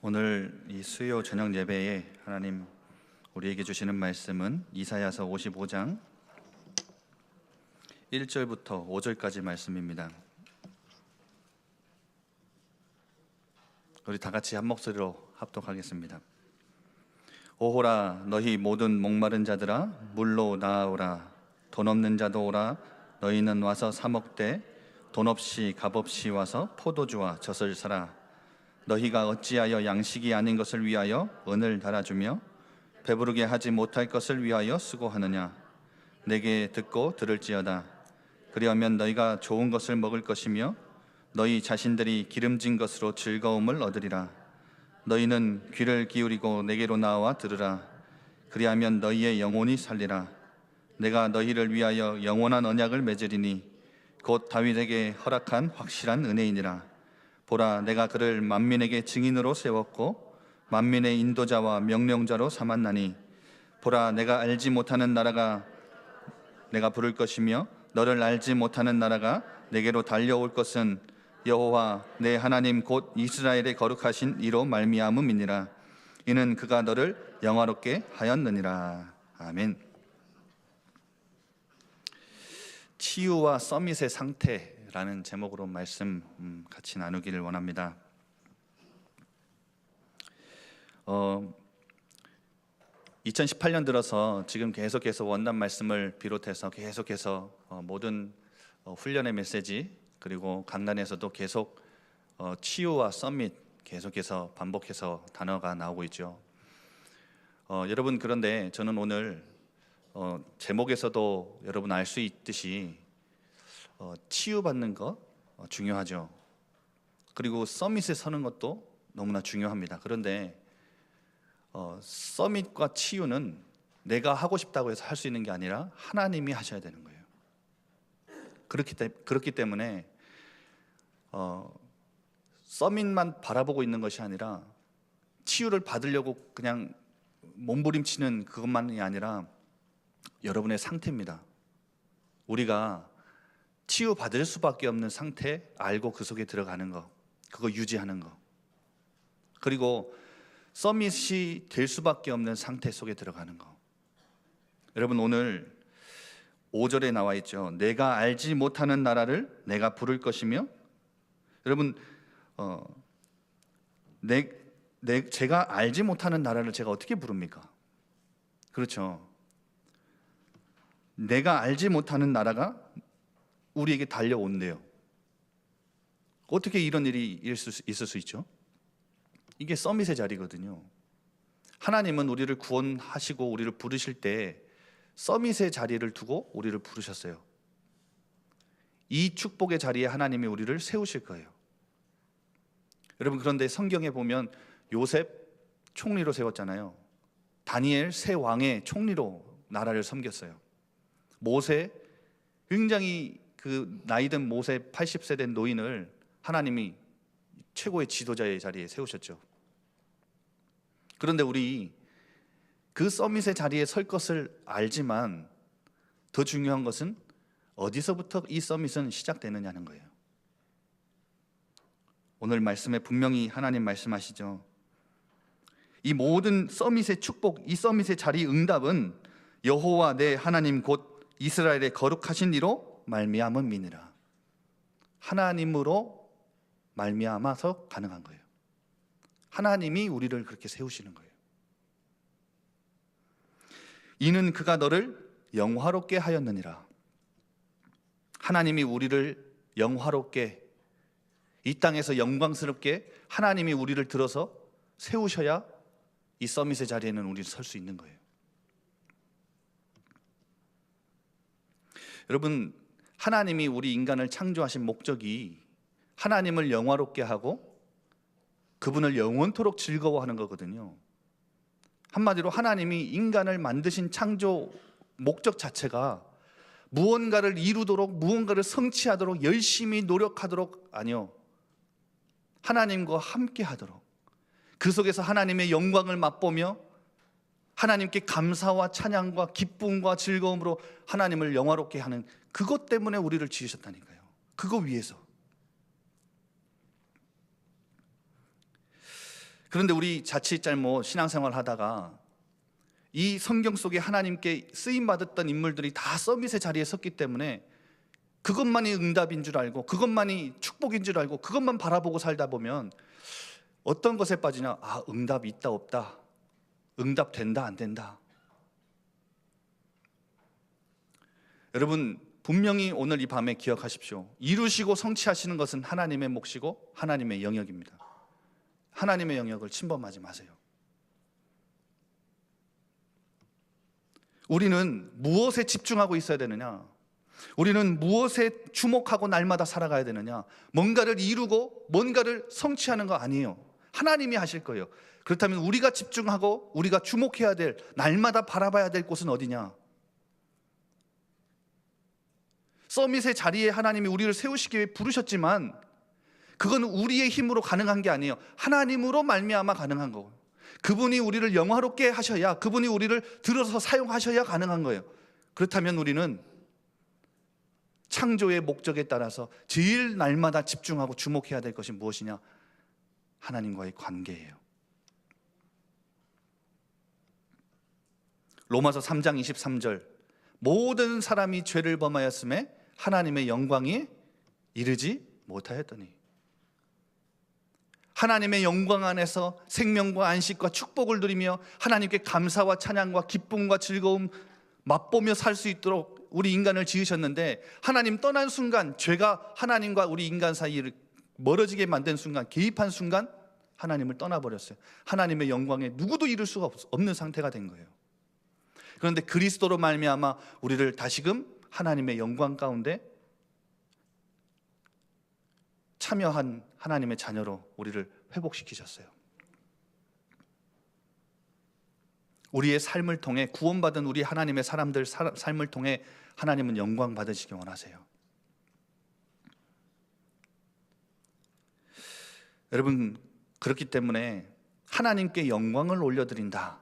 오늘 이 수요 저녁 예배에 하나님 우리에게 주시는 말씀은 이사야서 55장 1절부터 5절까지 말씀입니다. 우리 다 같이 한 목소리로 합독하겠습니다. 오호라 너희 모든 목마른 자들아 물로 나아오라. 돈 없는 자도 오라. 너희는 와서 사 먹되 돈 없이 값 없이 와서 포도주와 젖을 사라. 너희가 어찌하여 양식이 아닌 것을 위하여 은을 달아주며 배부르게 하지 못할 것을 위하여 수고하느냐. 내게 듣고 들을지어다. 그리하면 너희가 좋은 것을 먹을 것이며 너희 자신들이 기름진 것으로 즐거움을 얻으리라. 너희는 귀를 기울이고 내게로 나와 들으라. 그리하면 너희의 영혼이 살리라. 내가 너희를 위하여 영원한 언약을 맺으리니 곧 다윗에게 허락한 확실한 은혜이니라. 보라, 내가 그를 만민에게 증인으로 세웠고 만민의 인도자와 명령자로 삼았나니 보라, 내가 알지 못하는 나라가 내가 부를 것이며 너를 알지 못하는 나라가 내게로 달려올 것은 여호와 내 하나님 곧 이스라엘의 거룩하신 이로 말미암음이니라. 이는 그가 너를 영화롭게 하였느니라. 아멘. 치유와 서밋의 상태라는 제목으로 말씀 같이 나누기를 원합니다. 2018년 들어서 지금 계속해서 원단 말씀을 비롯해서 계속해서 모든 훈련의 메시지 그리고 강단에서도 계속 치유와 서밋 계속해서 반복해서 단어가 나오고 있죠. 여러분, 그런데 저는 오늘 제목에서도 여러분 알 수 있듯이 치유받는 것 중요하죠. 그리고 서밋에 서는 것도 너무나 중요합니다. 그런데 서밋과 치유는 내가 하고 싶다고 해서 할 수 있는 게 아니라 하나님이 하셔야 되는 거예요. 그렇기 때문에 서밋만 바라보고 있는 것이 아니라 치유를 받으려고 그냥 몸부림치는 그것만이 아니라 여러분의 상태입니다. 우리가 치유받을 수밖에 없는 상태 알고 그 속에 들어가는 거, 그거 유지하는 거, 그리고 서밋이 될 수밖에 없는 상태 속에 들어가는 거. 여러분, 오늘 5절에 나와 있죠. 내가 알지 못하는 나라를 내가 부를 것이며, 여러분 제가 알지 못하는 나라를 제가 어떻게 부릅니까? 그렇죠. 내가 알지 못하는 나라가 우리에게 달려온대요. 어떻게 이런 일이 있을 수 있죠? 이게 서밋의 자리거든요. 하나님은 우리를 구원하시고 우리를 부르실 때 서밋의 자리를 두고 우리를 부르셨어요. 이 축복의 자리에 하나님이 우리를 세우실 거예요. 여러분, 그런데 성경에 보면 요셉 총리로 세웠잖아요. 다니엘 세 왕의 총리로 나라를 섬겼어요. 모세, 굉장히 그 나이든 모세 80세 된 노인을 하나님이 최고의 지도자의 자리에 세우셨죠. 그런데 우리 그 서밋의 자리에 설 것을 알지만 더 중요한 것은 어디서부터 이 서밋은 시작되느냐는 거예요. 오늘 말씀에 분명히 하나님 말씀하시죠. 이 모든 서밋의 축복, 이 서밋의 자리 응답은 여호와 내 하나님 곧 이스라엘의 거룩하신 이로 말미암음이니라. 하나님으로 말미암아서 가능한 거예요. 하나님이 우리를 그렇게 세우시는 거예요. 이는 그가 너를 영화롭게 하였느니라. 하나님이 우리를 영화롭게, 이 땅에서 영광스럽게 하나님이 우리를 들어서 세우셔야 이 서밋의 자리에는 우리는 설 수 있는 거예요. 여러분, 하나님이 우리 인간을 창조하신 목적이 하나님을 영화롭게 하고 그분을 영원토록 즐거워하는 거거든요. 한마디로 하나님이 인간을 만드신 창조 목적 자체가 무언가를 이루도록, 무언가를 성취하도록, 열심히 노력하도록, 아니요, 하나님과 함께 하도록, 그 속에서 하나님의 영광을 맛보며 하나님께 감사와 찬양과 기쁨과 즐거움으로 하나님을 영화롭게 하는 그것 때문에 우리를 지으셨다니까요. 그거 위해서. 그런데 우리 자칫 잘못 신앙생활 하다가 이 성경 속에 하나님께 쓰임받았던 인물들이 다 서밋의 자리에 섰기 때문에 그것만이 응답인 줄 알고, 그것만이 축복인 줄 알고, 그것만 바라보고 살다 보면 어떤 것에 빠지냐? 아, 응답이 있다 없다, 응답 된다 안 된다. 여러분, 분명히 오늘 이 밤에 기억하십시오. 이루시고 성취하시는 것은 하나님의 몫이고 하나님의 영역입니다. 하나님의 영역을 침범하지 마세요. 우리는 무엇에 집중하고 있어야 되느냐? 우리는 무엇에 주목하고 날마다 살아가야 되느냐? 뭔가를 이루고 뭔가를 성취하는 거 아니에요. 하나님이 하실 거예요. 그렇다면 우리가 집중하고 우리가 주목해야 될, 날마다 바라봐야 될 곳은 어디냐? 서밋의 자리에 하나님이 우리를 세우시기 위해 부르셨지만 그건 우리의 힘으로 가능한 게 아니에요. 하나님으로 말미암아 가능한 거고, 그분이 우리를 영화롭게 하셔야, 그분이 우리를 들어서 사용하셔야 가능한 거예요. 그렇다면 우리는 창조의 목적에 따라서 제일 날마다 집중하고 주목해야 될 것이 무엇이냐? 하나님과의 관계예요. 로마서 3장 23절, 모든 사람이 죄를 범하였음에 하나님의 영광이 이르지 못하였더니, 하나님의 영광 안에서 생명과 안식과 축복을 누리며 하나님께 감사와 찬양과 기쁨과 즐거움 맛보며 살 수 있도록 우리 인간을 지으셨는데, 하나님 떠난 순간, 죄가 하나님과 우리 인간 사이를 멀어지게 만든 순간, 개입한 순간 하나님을 떠나버렸어요. 하나님의 영광에 누구도 이룰 수가 없는 상태가 된 거예요. 그런데 그리스도로 말미암아 우리를 다시금 하나님의 영광 가운데 참여한 하나님의 자녀로 우리를 회복시키셨어요. 우리의 삶을 통해, 구원받은 우리 하나님의 사람들 삶을 통해 하나님은 영광 받으시기 원하세요. 여러분, 그렇기 때문에 하나님께 영광을 올려드린다,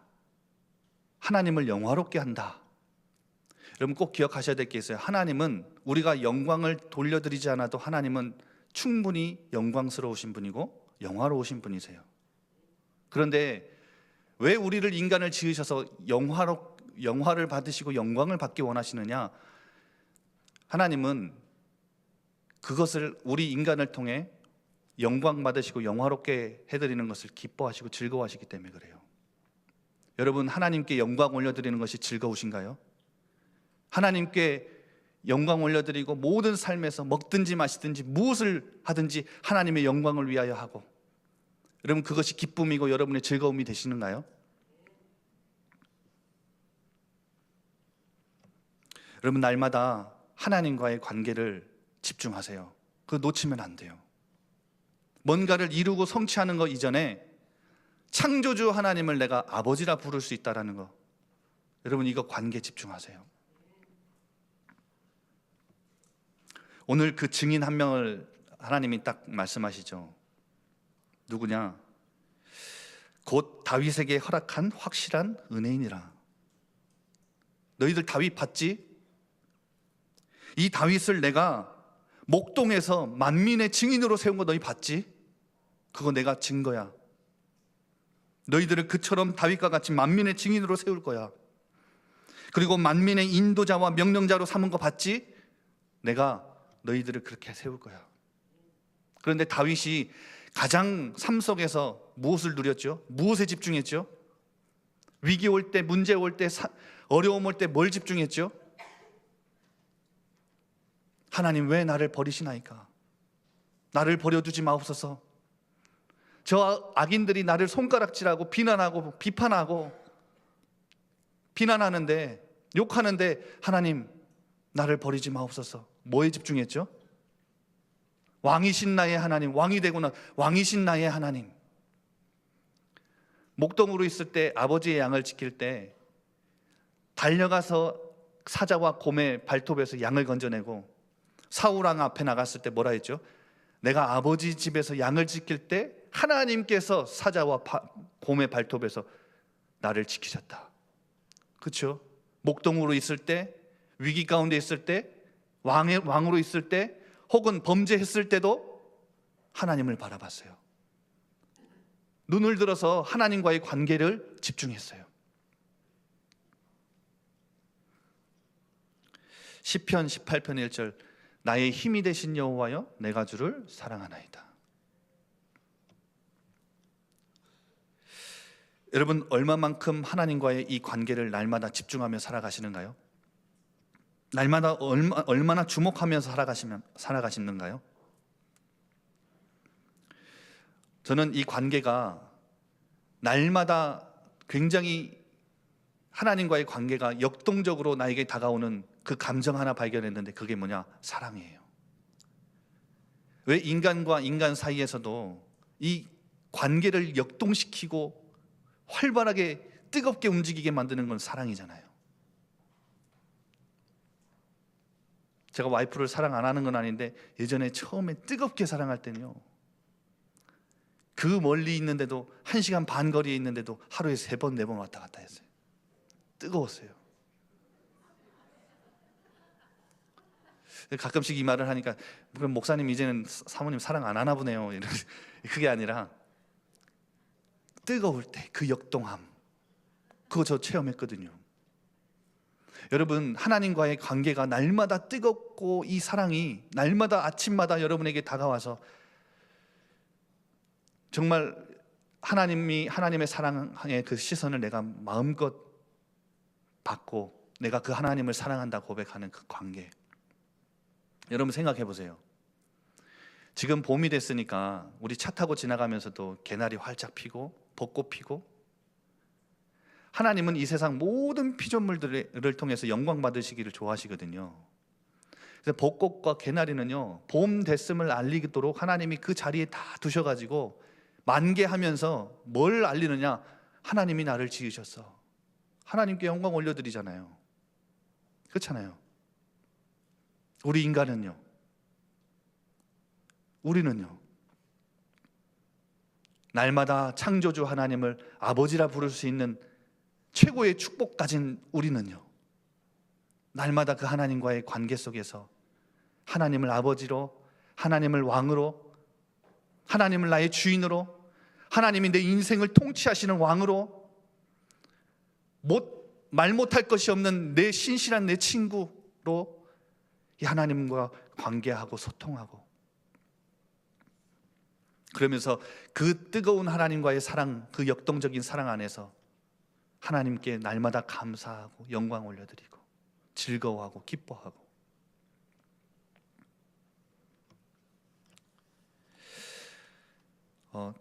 하나님을 영화롭게 한다. 여러분 꼭 기억하셔야 될 게 있어요. 하나님은 우리가 영광을 돌려드리지 않아도 하나님은 충분히 영광스러우신 분이고 영화로우신 분이세요. 그런데 왜 우리를, 인간을 지으셔서 영화를 받으시고 영광을 받기 원하시느냐? 하나님은 그것을, 우리 인간을 통해 영광 받으시고 영화롭게 해드리는 것을 기뻐하시고 즐거워하시기 때문에 그래요. 여러분, 하나님께 영광 올려드리는 것이 즐거우신가요? 하나님께 영광 올려드리고 모든 삶에서 먹든지 마시든지 무엇을 하든지 하나님의 영광을 위하여 하고, 여러분 그것이 기쁨이고 여러분의 즐거움이 되시는가요? 여러분, 날마다 하나님과의 관계를 집중하세요. 그거 놓치면 안 돼요. 뭔가를 이루고 성취하는 것 이전에 창조주 하나님을 내가 아버지라 부를 수 있다는 거, 여러분 이거 관계 집중하세요. 오늘 그 증인 한 명을 하나님이 딱 말씀하시죠. 누구냐? 곧 다윗에게 허락한 확실한 은혜이니라. 너희들 다윗 봤지? 이 다윗을 내가 목동에서 만민의 증인으로 세운 거 너희 봤지? 그거 내가 증거야. 너희들을 그처럼 다윗과 같이 만민의 증인으로 세울 거야. 그리고 만민의 인도자와 명령자로 삼은 거 봤지? 내가 너희들을 그렇게 세울 거야. 그런데 다윗이 가장 삶 속에서 무엇을 누렸죠? 무엇에 집중했죠? 위기 올 때, 문제 올 때, 어려움 올 때 뭘 집중했죠? 하나님 왜 나를 버리시나이까? 나를 버려두지 마옵소서. 저 악인들이 나를 손가락질하고 비난하고 비판하고 비난하는데, 욕하는데 하나님 나를 버리지 마옵소서. 뭐에 집중했죠? 왕이신 나의 하나님, 왕이 되고는 왕이신 나의 하나님. 목동으로 있을 때 아버지의 양을 지킬 때 달려가서 사자와 곰의 발톱에서 양을 건져내고, 사울왕 앞에 나갔을 때 뭐라 했죠? 내가 아버지 집에서 양을 지킬 때 하나님께서 사자와 곰의 발톱에서 나를 지키셨다. 그렇죠? 목동으로 있을 때, 위기 가운데 있을 때, 왕으로 있을 때, 혹은 범죄했을 때도 하나님을 바라봤어요. 눈을 들어서 하나님과의 관계를 집중했어요. 시편 18편 1절, 나의 힘이 되신 여호와여, 내가 주를 사랑하나이다. 여러분, 얼마만큼 하나님과의 이 관계를 날마다 집중하며 살아가시는가요? 날마다 얼마나 주목하면서 살아가시는가요? 저는 이 관계가 날마다 굉장히 하나님과의 관계가 역동적으로 나에게 다가오는 그 감정 하나 발견했는데, 그게 뭐냐? 사랑이에요. 왜 인간과 인간 사이에서도 이 관계를 역동시키고 활발하게 뜨겁게 움직이게 만드는 건 사랑이잖아요. 제가 와이프를 사랑 안 하는 건 아닌데, 예전에 처음에 뜨겁게 사랑할 때는요, 그 멀리 있는데도 1시간 반 거리에 있는데도 하루에 3번 4번 왔다 갔다 했어요. 뜨거웠어요. 가끔씩 이 말을 하니까, 그럼 목사님 이제는 사모님 사랑 안 하나 보네요. 그게 아니라 뜨거울 때 그 역동함, 그거 저 체험했거든요. 여러분, 하나님과의 관계가 날마다 뜨겁고 이 사랑이 날마다 아침마다 여러분에게 다가와서 정말 하나님의 사랑의 그 시선을 내가 마음껏 받고 내가 그 하나님을 사랑한다 고백하는 그 관계, 여러분 생각해 보세요. 지금 봄이 됐으니까 우리 차 타고 지나가면서도 개나리 활짝 피고 벚꽃 피고, 하나님은 이 세상 모든 피조물들을 통해서 영광 받으시기를 좋아하시거든요. 그래서 벚꽃과 개나리는요, 봄 됐음을 알리도록 하나님이 그 자리에 다 두셔가지고 만개하면서 뭘 알리느냐? 하나님이 나를 지으셨어. 하나님께 영광 올려드리잖아요. 그렇잖아요. 우리 인간은요, 우리는요, 날마다 창조주 하나님을 아버지라 부를 수 있는 최고의 축복 가진 우리는요, 날마다 그 하나님과의 관계 속에서 하나님을 아버지로, 하나님을 왕으로, 하나님을 나의 주인으로, 하나님이 내 인생을 통치하시는 왕으로, 말 못할 것이 없는 내 신실한 내 친구로 이 하나님과 관계하고 소통하고, 그러면서 그 뜨거운 하나님과의 사랑, 그 역동적인 사랑 안에서 하나님께 날마다 감사하고 영광 올려드리고 즐거워하고 기뻐하고.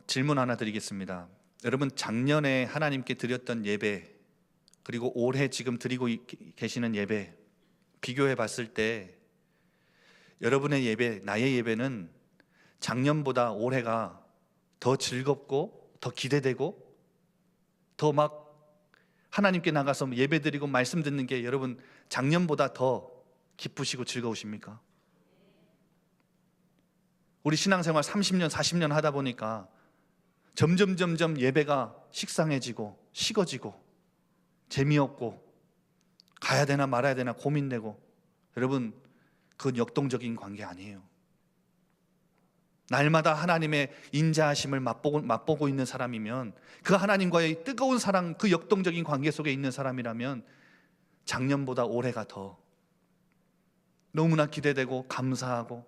질문 하나 드리겠습니다. 여러분, 작년에 하나님께 드렸던 예배, 그리고 올해 지금 드리고 계시는 예배 비교해 봤을 때 여러분의 예배, 나의 예배는 작년보다 올해가 더 즐겁고 더 기대되고 더 막 하나님께 나가서 예배 드리고 말씀 듣는 게 여러분 작년보다 더 기쁘시고 즐거우십니까? 우리 신앙생활 30년 40년 하다 보니까 점점 예배가 식상해지고 식어지고 재미없고 가야 되나 말아야 되나 고민되고, 여러분 그건 역동적인 관계 아니에요. 날마다 하나님의 인자하심을 맛보고 있는 사람이면, 그 하나님과의 뜨거운 사랑, 그 역동적인 관계 속에 있는 사람이라면 작년보다 올해가 더 너무나 기대되고 감사하고,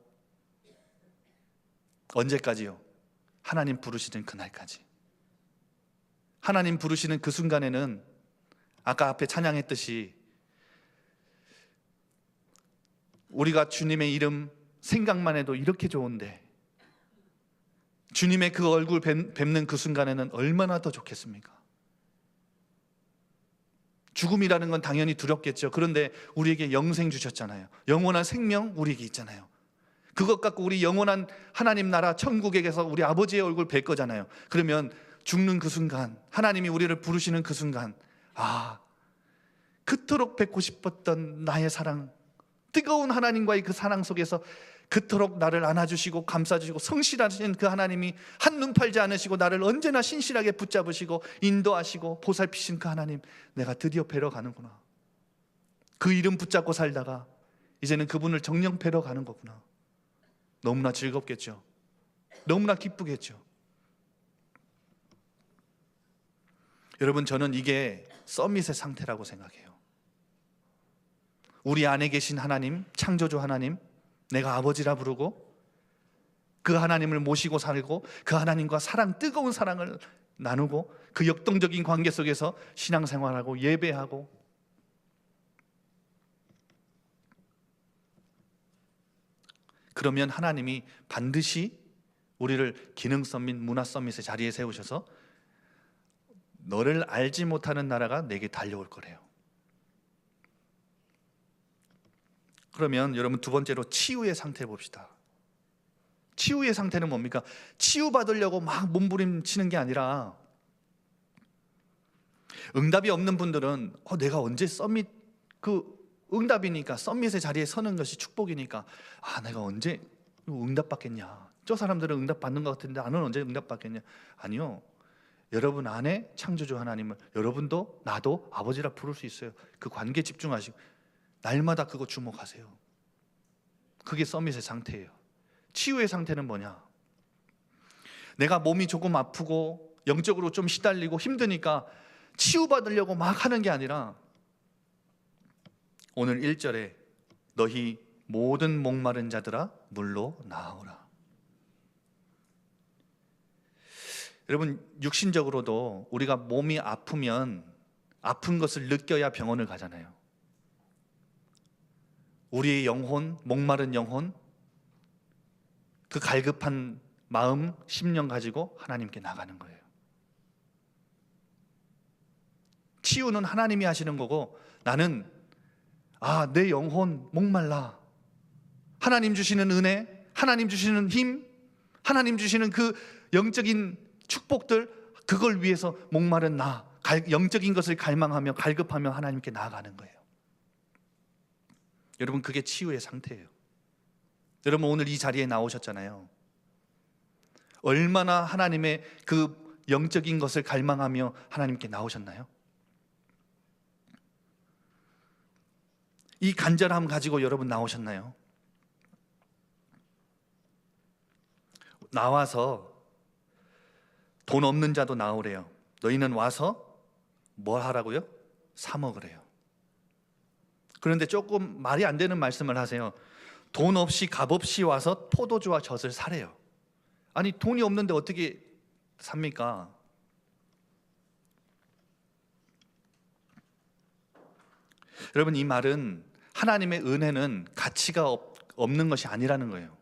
언제까지요? 하나님 부르시는 그날까지. 하나님 부르시는 그 순간에는 아까 앞에 찬양했듯이 우리가 주님의 이름 생각만 해도 이렇게 좋은데 주님의 그 얼굴 뵙는 그 순간에는 얼마나 더 좋겠습니까? 죽음이라는 건 당연히 두렵겠죠. 그런데 우리에게 영생 주셨잖아요. 영원한 생명 우리에게 있잖아요. 그것 갖고 우리 영원한 하나님 나라 천국에서 우리 아버지의 얼굴 뵐 거잖아요. 그러면 죽는 그 순간, 하나님이 우리를 부르시는 그 순간, 아, 그토록 뵙고 싶었던 나의 사랑, 뜨거운 하나님과의 그 사랑 속에서 그토록 나를 안아주시고 감싸주시고 성실하신 그 하나님이 한눈 팔지 않으시고 나를 언제나 신실하게 붙잡으시고 인도하시고 보살피신 그 하나님, 내가 드디어 뵈러 가는구나. 그 이름 붙잡고 살다가 이제는 그분을 정령 뵈러 가는 거구나. 너무나 즐겁겠죠. 너무나 기쁘겠죠. 여러분, 저는 이게 서밋의 상태라고 생각해요. 우리 안에 계신 하나님, 창조주 하나님, 내가 아버지라 부르고 그 하나님을 모시고 살고 그 하나님과 뜨거운 사랑을 나누고 그 역동적인 관계 속에서 신앙생활하고 예배하고, 그러면 하나님이 반드시 우리를 기능 서밋, 문화 서밋의 자리에 세우셔서 너를 알지 못하는 나라가 내게 달려올 거래요. 그러면 여러분, 두 번째로 치유의 상태 봅시다. 치유의 상태는 뭡니까? 치유받으려고 막 몸부림치는 게 아니라, 응답이 없는 분들은 내가 언제 서밋, 응답이니까 서밋의 자리에 서는 것이 축복이니까 내가 언제 응답 받겠냐, 저 사람들은 응답 받는 것 같은데 나는 언제 응답 받겠냐. 아니요, 여러분 안에 창조주 하나님을 여러분도 나도 아버지라 부를 수 있어요. 그 관계에 집중하시고 날마다 그거 주목하세요. 그게 서밋의 상태예요. 치유의 상태는 뭐냐? 내가 몸이 조금 아프고 영적으로 좀 시달리고 힘드니까 치유받으려고 막 하는 게 아니라, 오늘 1절에 너희 모든 목마른 자들아 물로 나오라. 여러분, 육신적으로도 우리가 몸이 아프면 아픈 것을 느껴야 병원을 가잖아요. 우리의 영혼, 목마른 영혼, 그 갈급한 마음, 심령 가지고 하나님께 나가는 거예요. 치유는 하나님이 하시는 거고, 나는 내 영혼 목말라, 하나님 주시는 은혜, 하나님 주시는 힘, 하나님 주시는 그 영적인 축복들, 그걸 위해서 목마른 나, 영적인 것을 갈망하며 갈급하며 하나님께 나아가는 거예요. 여러분, 그게 치유의 상태예요. 여러분, 오늘 이 자리에 나오셨잖아요. 얼마나 하나님의 그 영적인 것을 갈망하며 하나님께 나오셨나요? 이 간절함 가지고 여러분 나오셨나요? 나와서 돈 없는 자도 나오래요. 너희는 와서 뭘 하라고요? 사 먹으래요. 그런데 조금 말이 안 되는 말씀을 하세요. 돈 없이 값없이 와서 포도주와 젖을 사래요. 아니, 돈이 없는데 어떻게 삽니까? 여러분, 이 말은 하나님의 은혜는 가치가 없는 것이 아니라는 거예요.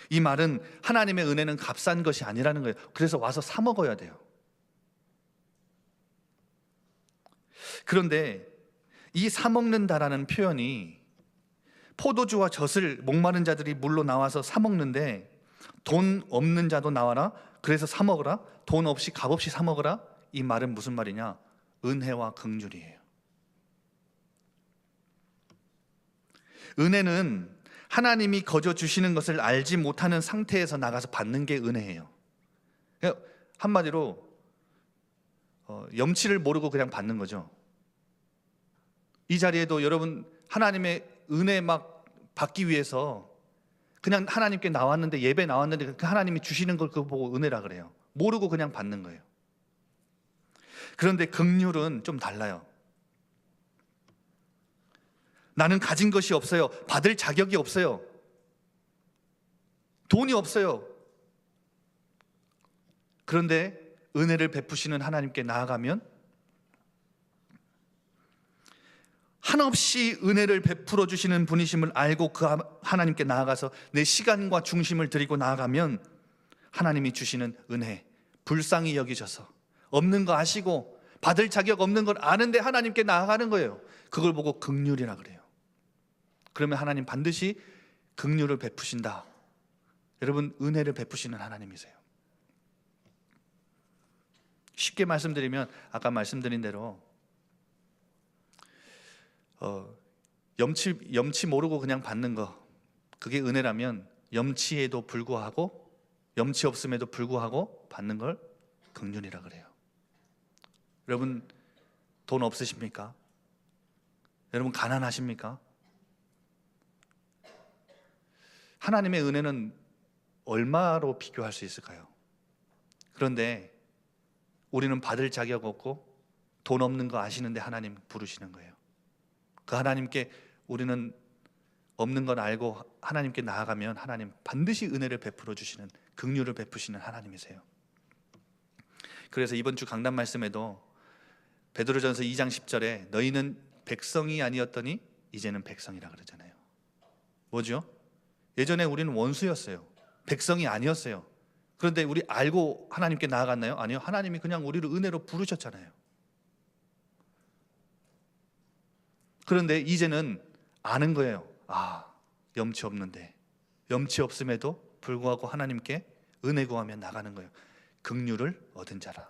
이 말은 하나님의 은혜는 값싼 것이 아니라는 거예요. 그래서 와서 사 먹어야 돼요. 그런데 이 사 먹는다라는 표현이, 포도주와 젖을 목마른 자들이 물로 나와서 사 먹는데, 돈 없는 자도 나와라, 그래서 사 먹으라, 돈 없이 값없이 사 먹으라, 이 말은 무슨 말이냐? 은혜와 긍휼이에요. 은혜는 하나님이 거저 주시는 것을 알지 못하는 상태에서 나가서 받는 게 은혜예요. 한마디로 염치를 모르고 그냥 받는 거죠. 이 자리에도 여러분, 하나님의 은혜 막 받기 위해서 그냥 하나님께 나왔는데, 예배 나왔는데 그 하나님이 주시는 걸 그거 보고 은혜라 그래요. 모르고 그냥 받는 거예요. 그런데 긍휼은 좀 달라요. 나는 가진 것이 없어요. 받을 자격이 없어요. 돈이 없어요. 그런데 은혜를 베푸시는 하나님께 나아가면 한없이 은혜를 베풀어 주시는 분이심을 알고 그 하나님께 나아가서 내 시간과 중심을 드리고 나아가면 하나님이 주시는 은혜, 불쌍히 여기셔서 없는 거 아시고 받을 자격 없는 걸 아는데 하나님께 나아가는 거예요. 그걸 보고 긍휼이라 그래요. 그러면 하나님 반드시 긍휼을 베푸신다. 여러분, 은혜를 베푸시는 하나님이세요. 쉽게 말씀드리면, 아까 말씀드린 대로 염치 모르고 그냥 받는 거, 그게 은혜라면, 염치에도 불구하고, 염치 없음에도 불구하고 받는 걸 긍휼이라 그래요. 여러분, 돈 없으십니까? 여러분, 가난하십니까? 하나님의 은혜는 얼마로 비교할 수 있을까요? 그런데 우리는 받을 자격 없고 돈 없는 거 아시는데 하나님 부르시는 거예요. 그 하나님께 우리는 없는 건 알고 하나님께 나아가면 하나님 반드시 은혜를 베풀어 주시는, 긍휼을 베푸시는 하나님이세요. 그래서 이번 주 강단 말씀에도 베드로전서 2장 10절에 너희는 백성이 아니었더니 이제는 백성이라 그러잖아요. 뭐죠? 예전에 우리는 원수였어요. 백성이 아니었어요. 그런데 우리 알고 하나님께 나아갔나요? 아니요. 하나님이 그냥 우리를 은혜로 부르셨잖아요. 그런데 이제는 아는 거예요. 아, 염치 없는데, 염치 없음에도 불구하고 하나님께 은혜 구하며 나가는 거예요. 긍휼을 얻은 자라.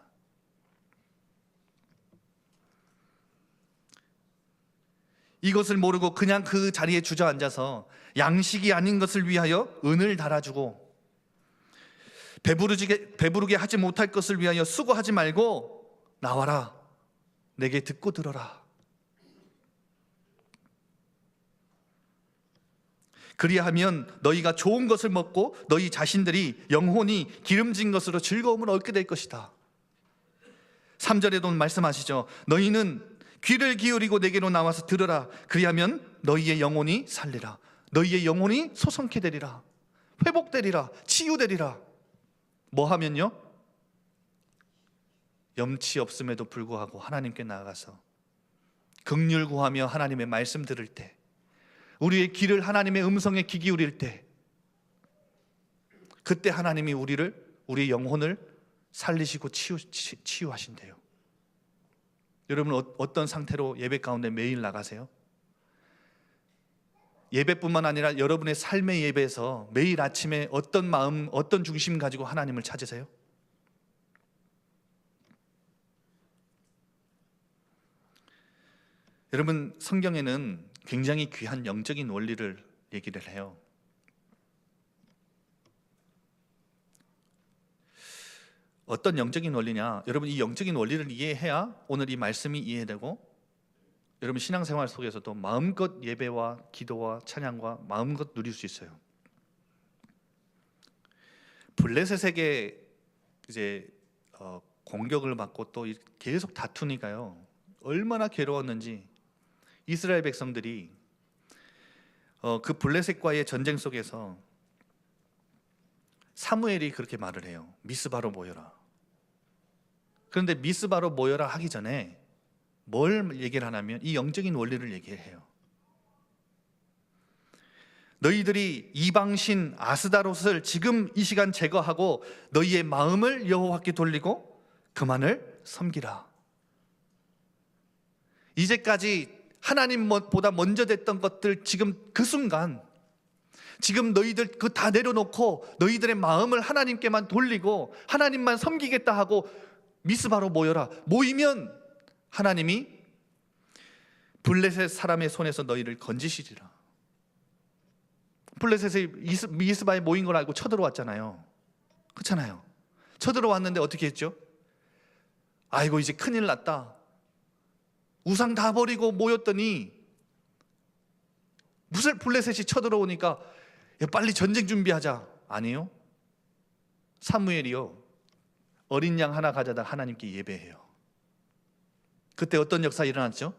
이것을 모르고 그냥 그 자리에 주저앉아서 양식이 아닌 것을 위하여 은을 달아주고 배부르게 하지 못할 것을 위하여 수고하지 말고 나와라, 내게 듣고 들어라. 그리하면 너희가 좋은 것을 먹고 너희 자신들이 영혼이 기름진 것으로 즐거움을 얻게 될 것이다. 3절에도 말씀하시죠. 너희는 귀를 기울이고 내게로 나와서 들으라. 그리하면 너희의 영혼이 살리라. 너희의 영혼이 소성케 되리라. 회복되리라. 치유되리라. 뭐 하면요? 염치 없음에도 불구하고 하나님께 나아가서 긍휼 구하며 하나님의 말씀 들을 때, 우리의 귀를 하나님의 음성에 귀 기울일 때, 그때 하나님이 우리의 영혼을 살리시고 치유하신대요. 여러분 어떤 상태로 예배 가운데 매일 나가세요? 예배뿐만 아니라 여러분의 삶의 예배에서 매일 아침에 어떤 마음, 어떤 중심 가지고 하나님을 찾으세요? 여러분, 성경에는 굉장히 귀한 영적인 원리를 얘기를 해요. 어떤 영적인 원리냐? 여러분, 이 영적인 원리를 이해해야 오늘 이 말씀이 이해되고 여러분 신앙생활 속에서도 마음껏 예배와 기도와 찬양과 마음껏 누릴 수 있어요. 블레셋에게 이제 공격을 받고 또 계속 다투니까요, 얼마나 괴로웠는지 이스라엘 백성들이 그 블레셋과의 전쟁 속에서 사무엘이 그렇게 말을 해요. 미스바로 모여라. 그런데 미스바로 모여라 하기 전에 뭘 얘기를 하냐면 이 영적인 원리를 얘기해요. 너희들이 이방신 아스다롯을 지금 이 시간 제거하고 너희의 마음을 여호와께 돌리고 그만을 섬기라. 이제까지 하나님보다 먼저 됐던 것들, 지금 그 순간, 지금 너희들 그 다 내려놓고 너희들의 마음을 하나님께만 돌리고 하나님만 섬기겠다 하고 미스바로 모여라. 모이면 하나님이 블레셋 사람의 손에서 너희를 건지시리라. 블레셋이 미스바에 모인 걸 알고 쳐들어왔잖아요. 그렇잖아요. 쳐들어왔는데 어떻게 했죠? 아이고 이제 큰일 났다. 우상 다 버리고 모였더니 무슨 블레셋이 쳐들어오니까 빨리 전쟁 준비하자. 아니요. 사무엘이요, 어린 양 하나 가져다 하나님께 예배해요. 그때 어떤 역사 일어났죠?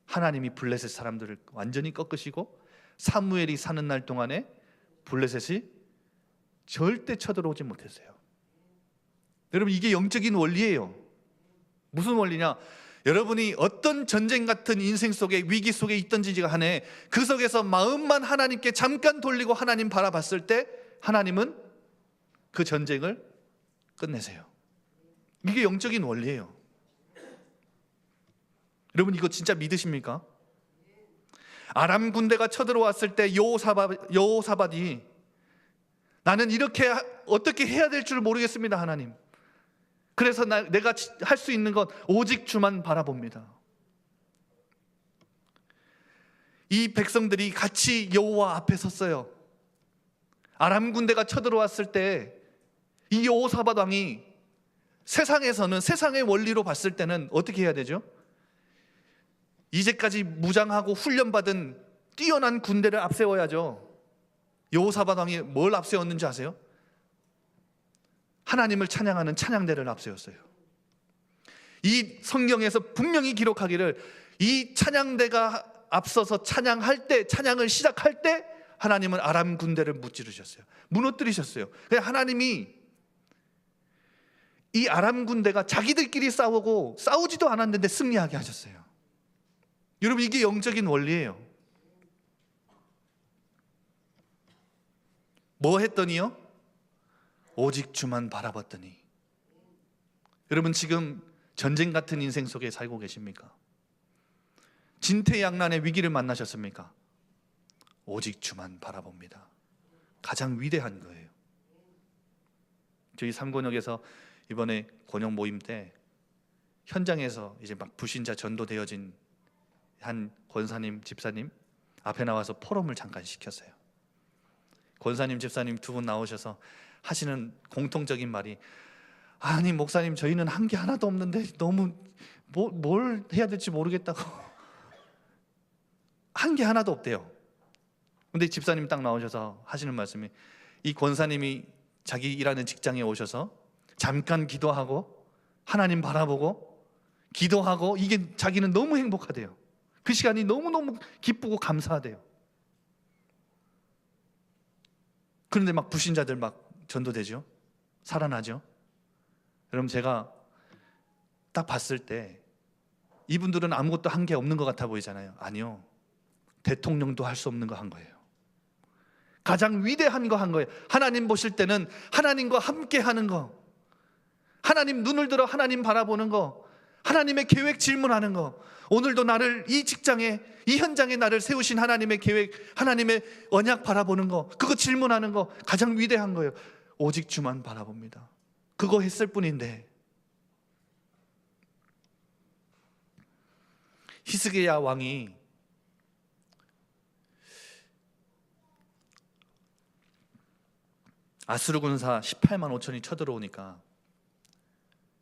하나님이 블레셋 사람들을 완전히 꺾으시고 사무엘이 사는 날 동안에 블레셋이 절대 쳐들어오지 못했어요. 여러분, 이게 영적인 원리예요. 무슨 원리냐? 여러분이 어떤 전쟁 같은 인생 속에, 위기 속에 있던지가 간에 그 속에서 마음만 하나님께 잠깐 돌리고 하나님 바라봤을 때 하나님은 그 전쟁을 끝내세요. 이게 영적인 원리예요. 여러분, 이거 진짜 믿으십니까? 아람 군대가 쳐들어왔을 때 여호사밧이 나는 이렇게 어떻게 해야 될 줄 모르겠습니다, 하나님. 그래서 내가 할 수 있는 건 오직 주만 바라봅니다. 이 백성들이 같이 여호와 앞에 섰어요. 아람 군대가 쳐들어왔을 때 이 여호사밧 왕이 세상에서는, 세상의 원리로 봤을 때는 어떻게 해야 되죠? 이제까지 무장하고 훈련받은 뛰어난 군대를 앞세워야죠. 여호사밧 왕이 뭘 앞세웠는지 아세요? 하나님을 찬양하는 찬양대를 앞세웠어요. 이 성경에서 분명히 기록하기를 이 찬양대가 앞서서 찬양할 때, 찬양을 시작할 때 하나님은 아람 군대를 무찌르셨어요. 무너뜨리셨어요. 하나님이 이 아람 군대가 자기들끼리 싸우고 싸우지도 않았는데 승리하게 하셨어요. 여러분, 이게 영적인 원리예요. 뭐 했더니요? 오직 주만 바라봤더니. 여러분, 지금 전쟁 같은 인생 속에 살고 계십니까? 진퇴양난의 위기를 만나셨습니까? 오직 주만 바라봅니다. 가장 위대한 거예요. 저희 삼권역에서 이번에 권역 모임 때 현장에서 이제 막 불신자 전도되어진 한 권사님, 집사님 앞에 나와서 포럼을 잠깐 시켰어요. 권사님, 집사님 두 분 나오셔서 하시는 공통적인 말이, 아니 목사님, 저희는 한 게 하나도 없는데 너무 뭘 해야 될지 모르겠다고. 한 게 하나도 없대요. 근데 집사님 딱 나오셔서 하시는 말씀이, 이 권사님이 자기 일하는 직장에 오셔서 잠깐 기도하고 하나님 바라보고 기도하고, 이게 자기는 너무 행복하대요. 그 시간이 너무너무 기쁘고 감사하대요. 그런데 막 불신자들 막 전도되죠. 살아나죠. 여러분, 제가 딱 봤을 때 이분들은 아무것도 한 게 없는 것 같아 보이잖아요. 아니요, 대통령도 할 수 없는 거 한 거예요. 가장 위대한 거 한 거예요. 하나님 보실 때는 하나님과 함께 하는 거, 하나님 눈을 들어 하나님 바라보는 거, 하나님의 계획 질문하는 거. 오늘도 나를 이 직장에, 이 현장에 나를 세우신 하나님의 계획, 하나님의 언약 바라보는 거, 그거 질문하는 거 가장 위대한 거예요. 오직 주만 바라봅니다. 그거 했을 뿐인데, 히스기야 왕이 아수르 군사 18만 5천이 쳐들어오니까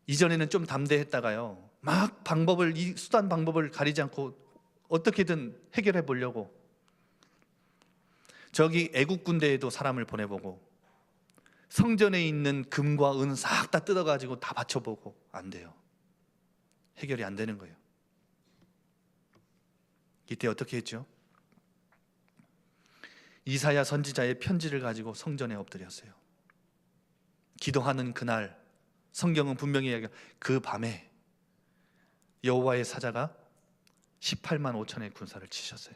이전에는 좀 담대했다가요, 막 이 수단 방법을 가리지 않고 어떻게든 해결해 보려고 저기 애국 군대에도 사람을 보내보고 성전에 있는 금과 은 싹 다 뜯어가지고 다 바쳐보고 안 돼요. 해결이 안 되는 거예요. 이때 어떻게 했죠? 이사야 선지자의 편지를 가지고 성전에 엎드렸어요. 기도하는 그날, 성경은 분명히 이야기해요. 그 밤에 여호와의 사자가 18만 5천의 군사를 치셨어요.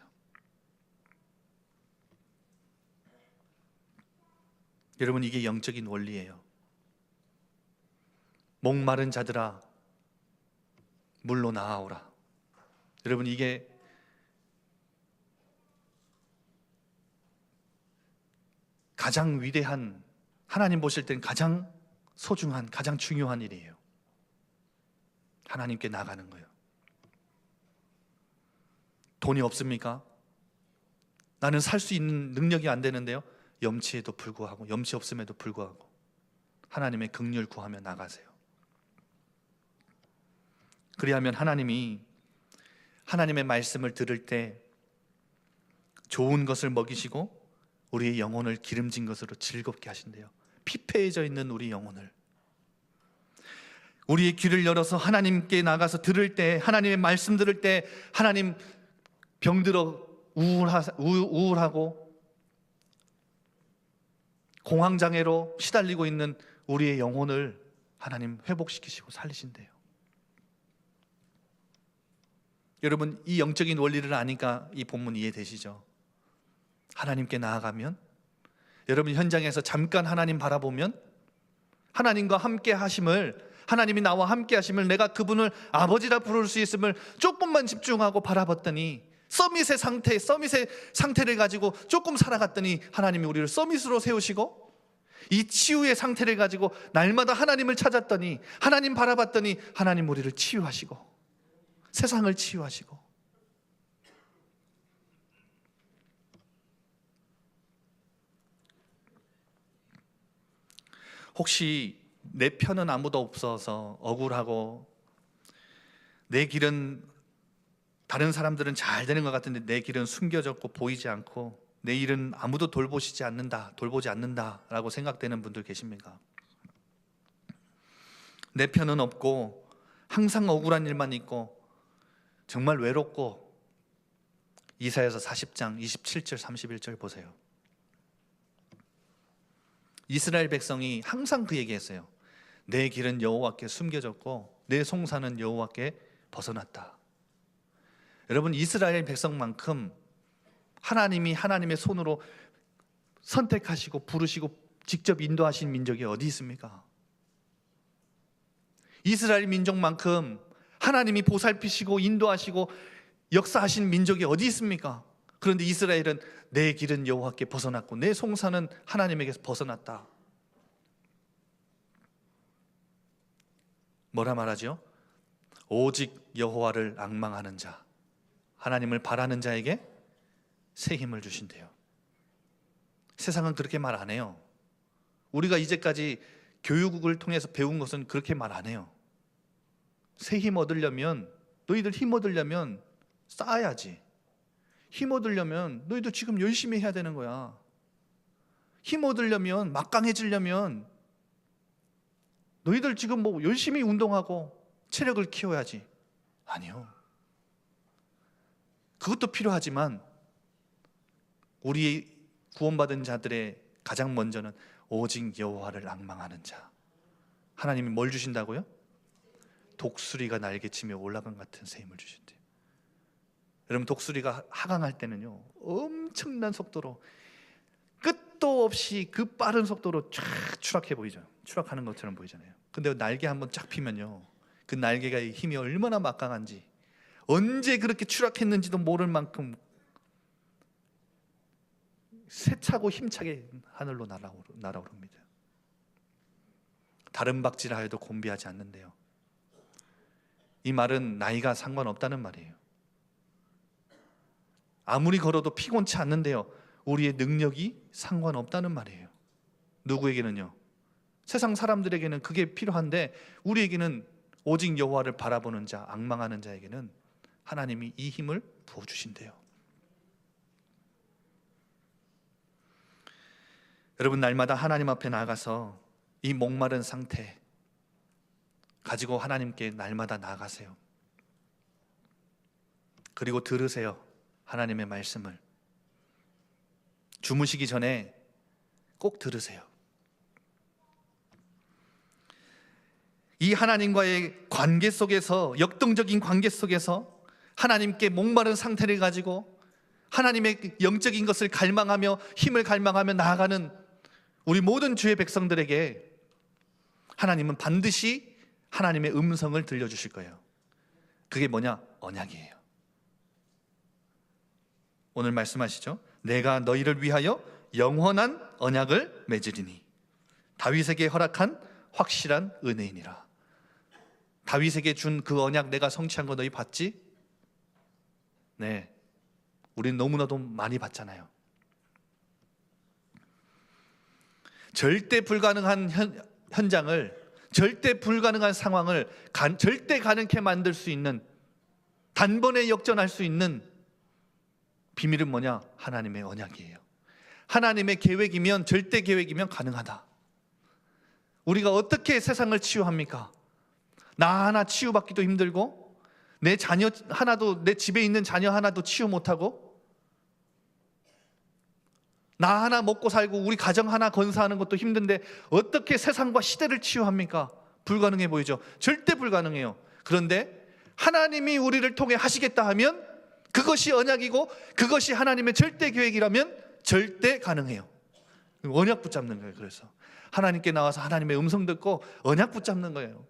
여러분, 이게 영적인 원리예요. 목마른 자들아 물로 나아오라. 여러분, 이게 가장 위대한, 하나님 보실 땐 가장 소중한, 가장 중요한 일이에요. 하나님께 나가는 거예요. 돈이 없습니까? 나는 살 수 있는 능력이 안 되는데요. 염치에도 불구하고, 염치 없음에도 불구하고 하나님의 긍휼 구하며 나가세요. 그리하면 하나님이 하나님의 말씀을 들을 때 좋은 것을 먹이시고 우리의 영혼을 기름진 것으로 즐겁게 하신대요. 피폐해져 있는 우리 영혼을, 우리의 귀를 열어서 하나님께 나가서 들을 때, 하나님의 말씀 들을 때, 하나님 병들어 우울하고 공황장애로 시달리고 있는 우리의 영혼을 하나님 회복시키시고 살리신대요. 여러분, 이 영적인 원리를 아니까 이 본문 이해되시죠? 하나님께 나아가면, 여러분 현장에서 잠깐 하나님 바라보면, 하나님과 함께 하심을, 하나님이 나와 함께 하심을, 내가 그분을 아버지라 부를 수 있음을 조금만 집중하고 바라봤더니, 서밋의 상태를 가지고 조금 살아갔더니 하나님이 우리를 서밋으로 세우시고, 이 치유의 상태를 가지고 날마다 하나님을 찾았더니, 하나님 바라봤더니 하나님 우리를 치유하시고 세상을 치유하시고. 혹시 내 편은 아무도 없어서 억울하고, 내 길은, 다른 사람들은 잘 되는 것 같은데 내 길은 숨겨졌고 보이지 않고 내 일은 아무도 돌보지 않는다 라고 생각되는 분들 계십니까? 내 편은 없고 항상 억울한 일만 있고 정말 외롭고, 이사야서 40장 27절 31절 보세요. 이스라엘 백성이 항상 그 얘기했어요. 내 길은 여호와께 숨겨졌고 내 송사는 여호와께 벗어났다. 여러분, 이스라엘 백성만큼 하나님이 하나님의 손으로 선택하시고 부르시고 직접 인도하신 민족이 어디 있습니까? 이스라엘 민족만큼 하나님이 보살피시고 인도하시고 역사하신 민족이 어디 있습니까? 그런데 이스라엘은 내 길은 여호와께 벗어났고 내 송사는 하나님에게서 벗어났다. 뭐라 말하죠? 오직 여호와를 앙망하는 자, 하나님을 바라는 자에게 새 힘을 주신대요. 세상은 그렇게 말 안 해요. 우리가 이제까지 교육을 통해서 배운 것은 그렇게 말 안 해요. 새 힘 얻으려면, 너희들 힘 얻으려면 쌓아야지. 힘 얻으려면 너희도 지금 열심히 해야 되는 거야. 힘 얻으려면, 막강해지려면 너희들 지금 뭐 열심히 운동하고 체력을 키워야지. 아니요. 그것도 필요하지만 우리 구원받은 자들의 가장 먼저는 오직 여호와를 앙망하는 자. 하나님이 뭘 주신다고요? 독수리가 날개치며 올라간 같은 새 힘을 주신대요. 여러분, 독수리가 하강할 때는요, 엄청난 속도로, 끝도 없이 그 빠른 속도로 쫙 추락해 보이죠. 추락하는 것처럼 보이잖아요. 근데 날개 한번 쫙 피면요, 그 날개가 힘이 얼마나 막강한지, 언제 그렇게 추락했는지도 모를 만큼 세차고 힘차게 하늘로 날아오릅니다. 다른 박쥐라 해도 곤비하지 않는데요. 이 말은 나이가 상관없다는 말이에요. 아무리 걸어도 피곤치 않는데요, 우리의 능력이 상관없다는 말이에요. 누구에게는요? 세상 사람들에게는 그게 필요한데, 우리에게는 오직 여호와를 바라보는 자, 앙망하는 자에게는 하나님이 이 힘을 부어주신대요. 여러분, 날마다 하나님 앞에 나가서 이 목마른 상태 가지고 하나님께 날마다 나아가세요. 그리고 들으세요. 하나님의 말씀을 주무시기 전에 꼭 들으세요. 이 하나님과의 관계 속에서, 역동적인 관계 속에서 하나님께 목마른 상태를 가지고 하나님의 영적인 것을 갈망하며 힘을 갈망하며 나아가는 우리 모든 주의 백성들에게 하나님은 반드시 하나님의 음성을 들려주실 거예요. 그게 뭐냐? 언약이에요. 오늘 말씀하시죠. 내가 너희를 위하여 영원한 언약을 맺으리니 다윗에게 허락한 확실한 은혜이니라. 다윗에게 준 그 언약 내가 성취한 거 너희 봤지? 네, 우린 너무나도 많이 봤잖아요. 절대 불가능한 현장을, 절대 불가능한 상황을 절대 가능케 만들 수 있는, 단번에 역전할 수 있는 비밀은 뭐냐? 하나님의 언약이에요. 하나님의 계획이면, 절대 계획이면 가능하다. 우리가 어떻게 세상을 치유합니까? 나 하나 치유받기도 힘들고, 내 자녀 하나도, 내 집에 있는 자녀 하나도 치유 못하고, 나 하나 먹고 살고 우리 가정 하나 건사하는 것도 힘든데 어떻게 세상과 시대를 치유합니까? 불가능해 보이죠? 절대 불가능해요. 그런데 하나님이 우리를 통해 하시겠다 하면, 그것이 언약이고 그것이 하나님의 절대 계획이라면 절대 가능해요. 언약 붙잡는 거예요. 그래서 하나님께 나와서 하나님의 음성 듣고 언약 붙잡는 거예요.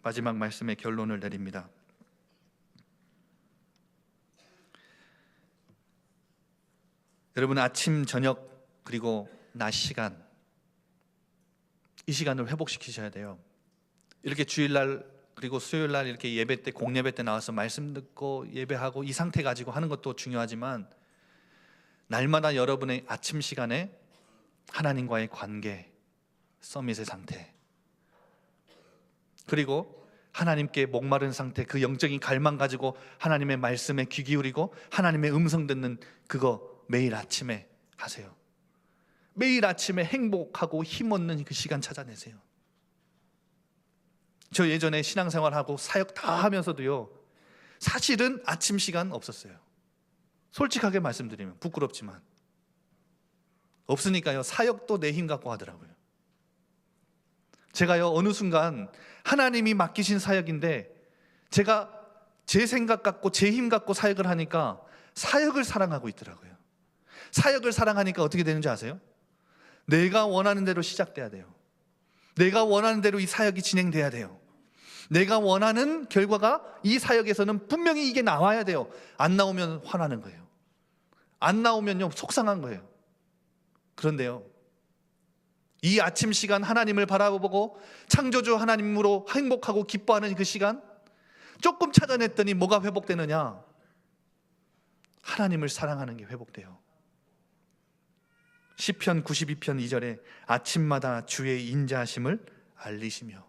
마지막 말씀의 결론을 내립니다. 여러분, 아침, 저녁, 그리고 낮 시간, 이 시간을 회복시키셔야 돼요. 이렇게 주일날 그리고 수요일날 이렇게 예배 때, 공예배 때 나와서 말씀 듣고 예배하고 이 상태 가지고 하는 것도 중요하지만, 날마다 여러분의 아침 시간에 하나님과의 관계, 서밋의 상태, 그리고 하나님께 목마른 상태, 그 영적인 갈망 가지고 하나님의 말씀에 귀 기울이고 하나님의 음성 듣는 그거 매일 아침에 하세요. 매일 아침에 행복하고 힘 얻는 그 시간 찾아내세요. 저 예전에 신앙생활하고 사역 다 하면서도요, 사실은 아침 시간 없었어요. 솔직하게 말씀드리면 부끄럽지만 없으니까요, 사역도 내 힘 갖고 하더라고요. 제가요, 어느 순간 하나님이 맡기신 사역인데 제가 제 생각 갖고 제 힘 갖고 사역을 하니까 사역을 사랑하고 있더라고요. 사역을 사랑하니까 어떻게 되는지 아세요? 내가 원하는 대로 시작돼야 돼요. 내가 원하는 대로 이 사역이 진행돼야 돼요. 내가 원하는 결과가 이 사역에서는 분명히 이게 나와야 돼요. 안 나오면 화나는 거예요. 안 나오면요, 속상한 거예요. 그런데요, 이 아침 시간 하나님을 바라보고 창조주 하나님으로 행복하고 기뻐하는 그 시간 조금 찾아냈더니 뭐가 회복되느냐? 하나님을 사랑하는 게 회복돼요. 시편 92편 2절에 아침마다 주의 인자하심을 알리시며,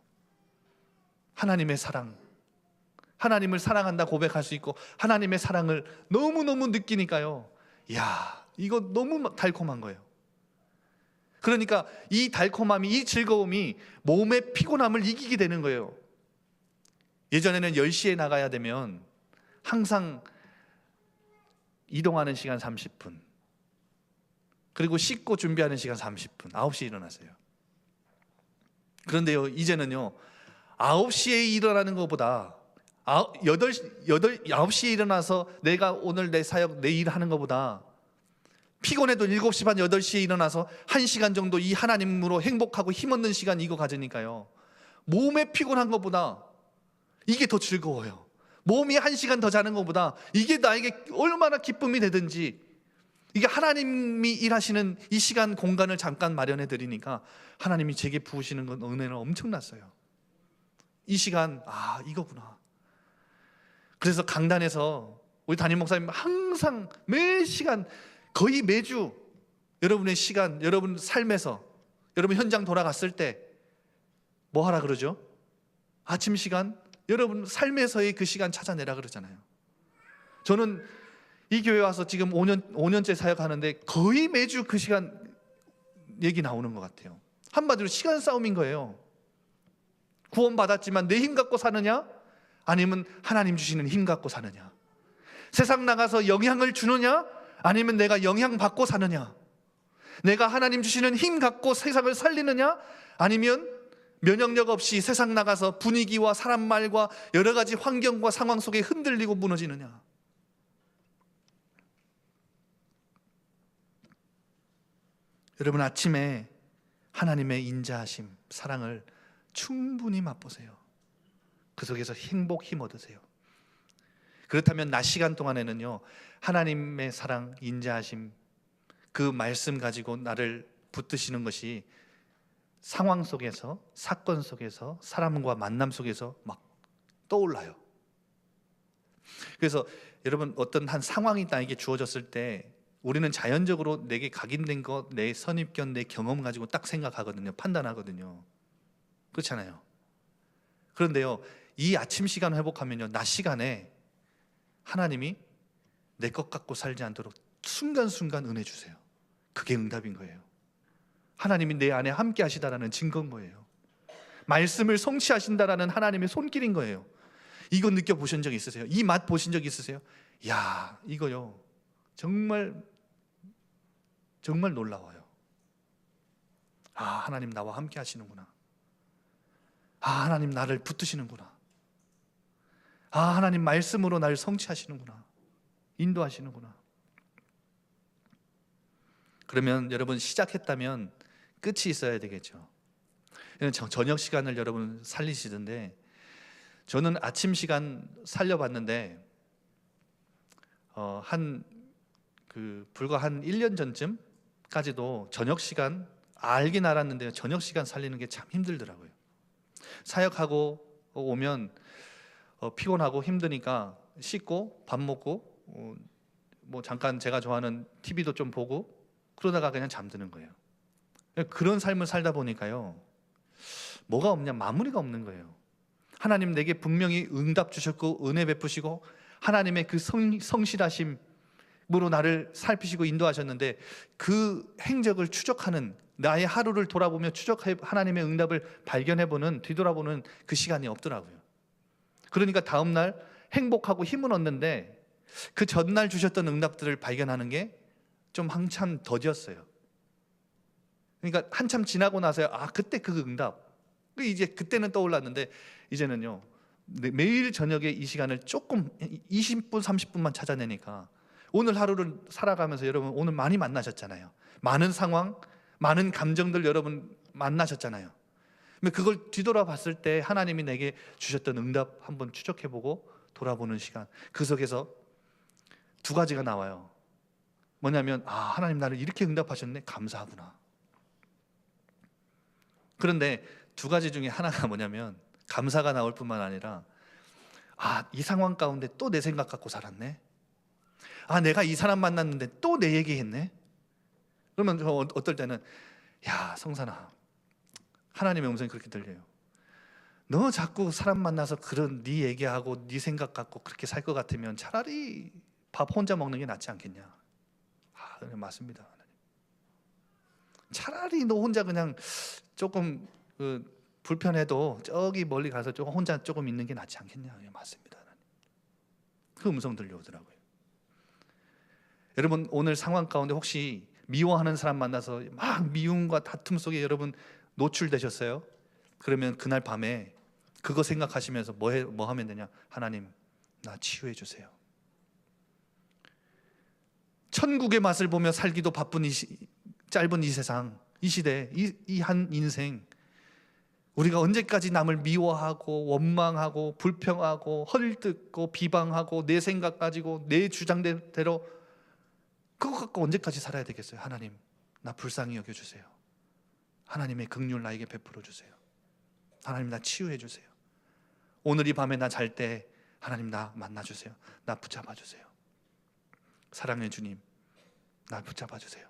하나님의 사랑, 하나님을 사랑한다 고백할 수 있고 하나님의 사랑을 너무너무 느끼니까요, 이야, 이거 너무 달콤한 거예요. 그러니까 이 달콤함이, 이 즐거움이 몸의 피곤함을 이기게 되는 거예요. 예전에는 10시에 나가야 되면 항상 이동하는 시간 30분, 그리고 씻고 준비하는 시간 30분, 9시에 일어났어요. 그런데요, 이제는요, 9시에 일어나는 것보다 9시에 일어나서 내가 오늘 내 사역, 내 일 하는 것보다 피곤해도 7시 반, 8시에 일어나서 1시간 정도 이 하나님으로 행복하고 힘없는 시간 이거 가지니까요, 몸에 피곤한 것보다 이게 더 즐거워요. 몸이 1시간 더 자는 것보다 이게 나에게 얼마나 기쁨이 되든지, 이게 하나님이 일하시는 이 시간 공간을 잠깐 마련해 드리니까 하나님이 제게 부으시는 건 은혜는 엄청났어요. 이 시간, 이거구나. 그래서 강단에서 우리 담임 목사님 항상 매 시간, 거의 매주 여러분의 시간, 여러분 삶에서, 여러분 현장 돌아갔을 때 뭐 하라 그러죠? 아침 시간, 여러분 삶에서의 그 시간 찾아내라 그러잖아요. 저는 이 교회 와서 지금 5년째 사역하는데 거의 매주 그 시간 얘기 나오는 것 같아요. 한마디로 시간 싸움인 거예요. 구원받았지만 내 힘 갖고 사느냐, 아니면 하나님 주시는 힘 갖고 사느냐. 세상 나가서 영향을 주느냐, 아니면 내가 영향 받고 사느냐. 내가 하나님 주시는 힘 갖고 세상을 살리느냐, 아니면 면역력 없이 세상 나가서 분위기와 사람 말과 여러 가지 환경과 상황 속에 흔들리고 무너지느냐. 여러분, 아침에 하나님의 인자하심, 사랑을 충분히 맛보세요. 그 속에서 행복, 힘 얻으세요. 그렇다면 낮 시간 동안에는요, 하나님의 사랑, 인자하심, 그 말씀 가지고 나를 붙드시는 것이 상황 속에서, 사건 속에서, 사람과 만남 속에서 막 떠올라요. 그래서 여러분, 어떤 한 상황이 나에게 주어졌을 때 우리는 자연적으로 내게 각인된 것, 내 선입견, 내 경험 가지고 딱 생각하거든요. 판단하거든요. 그렇잖아요. 그런데요, 이 아침 시간 회복하면요, 낮 시간에 하나님이 내 것 갖고 살지 않도록 순간순간 은혜 주세요. 그게 응답인 거예요. 하나님이 내 안에 함께 하시다라는 증거인 거예요. 말씀을 성취하신다라는 하나님의 손길인 거예요. 이거 느껴보신 적 있으세요? 이 맛 보신 적 있으세요? 야, 이거요, 정말 놀라워요. 하나님 나와 함께 하시는구나. 하나님 나를 붙드시는구나. 하나님 말씀으로 나를 성취하시는구나. 인도하시는구나. 그러면 여러분, 시작했다면 끝이 있어야 되겠죠. 저녁 시간을 여러분 살리시던데, 저는 아침 시간 살려봤는데 불과 한 1년 전쯤까지도 저녁 시간 알긴 알았는데 저녁 시간 살리는 게 참 힘들더라고요. 사역하고 오면 피곤하고 힘드니까 씻고 밥 먹고 뭐 잠깐 제가 좋아하는 TV도 좀 보고 그러다가 그냥 잠드는 거예요. 그런 삶을 살다 보니까요, 뭐가 없냐, 마무리가 없는 거예요. 하나님 내게 분명히 응답 주셨고 은혜 베푸시고 하나님의 그 성실하심, 으로 나를 살피시고 인도하셨는데 그 행적을 추적하는, 나의 하루를 돌아보며 추적해 하나님의 응답을 발견해보는, 뒤돌아보는 그 시간이 없더라고요. 그러니까 다음날 행복하고 힘은 얻는데 그 전날 주셨던 응답들을 발견하는 게 좀 한참 더디었어요. 그러니까 한참 지나고 나서야 그때 그 응답, 이제 그때는 떠올랐는데 이제는요, 매일 저녁에 이 시간을 조금 20분 30분만 찾아내니까 오늘 하루를 살아가면서 여러분 오늘 많이 만나셨잖아요. 많은 상황, 많은 감정들 여러분 만나셨잖아요. 그걸 뒤돌아봤을 때 하나님이 내게 주셨던 응답 한번 추적해보고 돌아보는 시간, 그 속에서 두 가지가 나와요. 뭐냐면 하나님 나를 이렇게 응답하셨네, 감사하구나. 그런데 두 가지 중에 하나가 뭐냐면 감사가 나올 뿐만 아니라 이 상황 가운데 또 내 생각 갖고 살았네, 내가 이 사람 만났는데 또 내 얘기했네. 그러면 저 어떨 때는 야 성산아, 하나님의 음성이 그렇게 들려요. 너 자꾸 사람 만나서 그런 네 얘기하고 네 생각 갖고 그렇게 살 것 같으면 차라리 밥 혼자 먹는 게 낫지 않겠냐. 그래, 맞습니다. 차라리 너 혼자 그냥 조금 불편해도 저기 멀리 가서 조금 혼자 조금 있는 게 낫지 않겠냐. 맞습니다. 그 음성 들려오더라고요. 여러분 오늘 상황 가운데 혹시 미워하는 사람 만나서 막 미움과 다툼 속에 여러분 노출되셨어요? 그러면 그날 밤에 그거 생각하시면서 뭐 하면 되냐? 하나님 나 치유해 주세요. 천국의 맛을 보며 살기도 바쁜 짧은 이 세상, 이 시대, 이 한 인생, 우리가 언제까지 남을 미워하고 원망하고 불평하고 헐뜯고 비방하고 내 생각 가지고 내 주장대로 그거 갖고 언제까지 살아야 되겠어요? 하나님 나 불쌍히 여겨주세요. 하나님의 긍휼 나에게 베풀어 주세요. 하나님 나 치유해 주세요. 오늘 이 밤에 나 잘 때 하나님 나 만나 주세요. 나 붙잡아 주세요. 사랑의 주님 나 붙잡아 주세요.